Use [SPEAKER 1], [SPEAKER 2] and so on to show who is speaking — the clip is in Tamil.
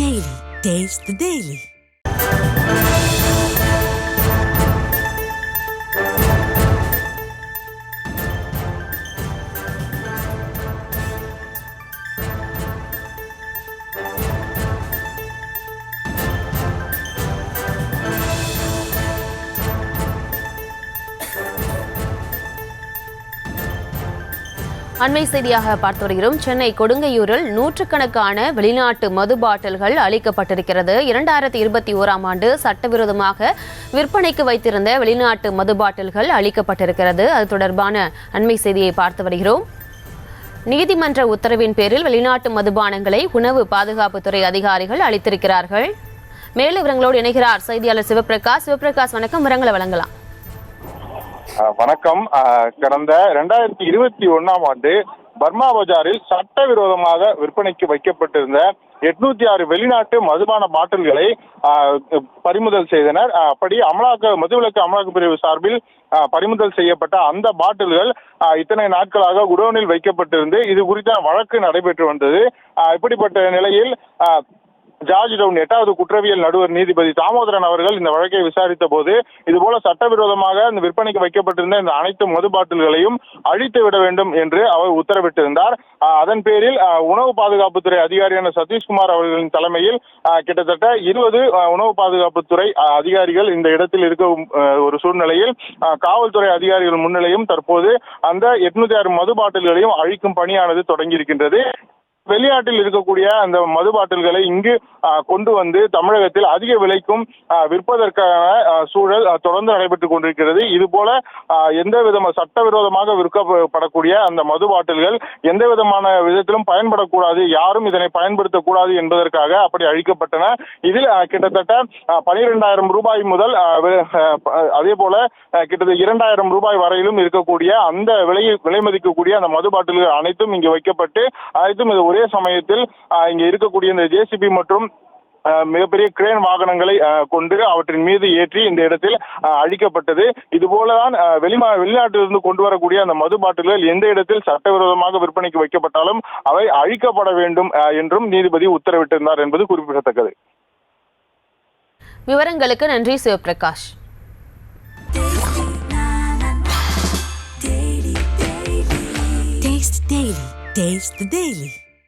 [SPEAKER 1] Daily. Taste the Daily.
[SPEAKER 2] அண்மை செய்தியாக பார்த்து வருகிறோம். சென்னை கொடுங்கையூரில் நூற்றுக்கணக்கான வெளிநாட்டு மது பாட்டில்கள் அளிக்கப்பட்டிருக்கிறது. 2021ஆம் ஆண்டு சட்டவிரோதமாக விற்பனைக்கு வைத்திருந்த வெளிநாட்டு மது பாட்டில்கள் அளிக்கப்பட்டிருக்கிறது. அது தொடர்பான அண்மை செய்தியை பார்த்து வருகிறோம். நீதிமன்ற உத்தரவின் பேரில் வெளிநாட்டு மதுபானங்களை உணவு பாதுகாப்புத்துறை அதிகாரிகள் அளித்திருக்கிறார்கள். மேலும் விவரங்களோடு இணைகிறார் செய்தியாளர் சிவபிரகாஷ். சிவபிரகாஷ், வணக்கம். விவரங்களை வழங்கலாம்.
[SPEAKER 3] வணக்கம். கடந்த 2021ஆம் ஆண்டு பர்மா பஜாரில் சட்டவிரோதமாக விற்பனைக்கு வைக்கப்பட்டிருந்த 806 வெளிநாட்டு மதுபான பாட்டில்களை பறிமுதல் செய்தனர். அப்படி மதுவிலக்கு அமலாக்க பிரிவு சார்பில் பறிமுதல் செய்யப்பட்ட அந்த பாட்டில்கள் இத்தனை நாட்களாக குடோனில் வைக்கப்பட்டிருந்து இது குறித்த வழக்கு நடைபெற்று வந்தது. இப்படிப்பட்ட நிலையில் ஜார்ஜ் டவுன் 8வது குற்றவியல் நடுவர் நீதிபதி தாமோதரன் அவர்கள் இந்த வழக்கை விசாரித்த போது இதுபோல சட்டவிரோதமாக இந்த விற்பனைக்கு வைக்கப்பட்டிருந்த இந்த அனைத்து மது பாட்டில்களையும் அழித்து விட வேண்டும் என்று அவர் உத்தரவிட்டிருந்தார். அதன் பேரில் உணவு பாதுகாப்புத்துறை அதிகாரியான சதீஷ்குமார் அவர்களின் தலைமையில் கிட்டத்தட்ட 20 உணவு பாதுகாப்புத்துறை அதிகாரிகள் இந்த இடத்தில் இருக்க ஒரு சூழ்நிலையில் காவல்துறை அதிகாரிகள் முன்னிலையும் தற்போது அந்த 806 மது பாட்டில்களையும் அழிக்கும் பணியானது தொடங்கி இருக்கின்றது. வெளிநாட்டில் இருக்கக்கூடிய அந்த மது பாட்டில்களை இங்கு கொண்டு வந்து தமிழகத்தில் அதிக விலைக்கும் விற்பதற்கான சூழல் தொடர்ந்து நடைபெற்றுக் கொண்டிருக்கிறது. இது போல எந்த விதமான சட்டவிரோதமாக விற்கப்படக்கூடிய அந்த மது பாட்டில்கள் எந்த விதமான விதத்திலும் பயன்படக்கூடாது, யாரும் இதனை பயன்படுத்தக்கூடாது என்பதற்காக அப்படி அழிக்கப்பட்டன. இதில் கிட்டத்தட்ட 12,000 ரூபாய் முதல் அதே போல கிட்டத்தட்ட 2,000 ரூபாய் வரையிலும் இருக்கக்கூடிய அந்த விலை மதிக்கக்கூடிய அந்த மது பாட்டில்கள் அனைத்தும் இங்கு வைக்கப்பட்டு அனைத்தும் இது ஒரே சமயத்தில் இங்க இருக்கக்கூடிய இந்த ஜேசிபி மற்றும் மிகப்பெரிய கிரேன் வாகனங்களை கொண்டு அவற்றின் மீது ஏற்றி இந்த இடத்தில் அழிக்கப்பட்டது. இது போலதான் வெளிநாட்டிலிருந்து கொண்டு வரக்கூடிய அந்த மது பாட்டில்கள் எந்த இடத்தில் சட்டவிரோதமாக விற்பனைக்கு வைக்கப்பட்டாலும் அவை அழிக்கப்பட வேண்டும் என்றும் நீதிபதி உத்தரவிட்டிருந்தார் என்பது குறிப்பிடத்தக்கது.
[SPEAKER 2] விவரங்களுக்கு நன்றி சிவபிரகாஷ்.
[SPEAKER 1] Taste the Daily.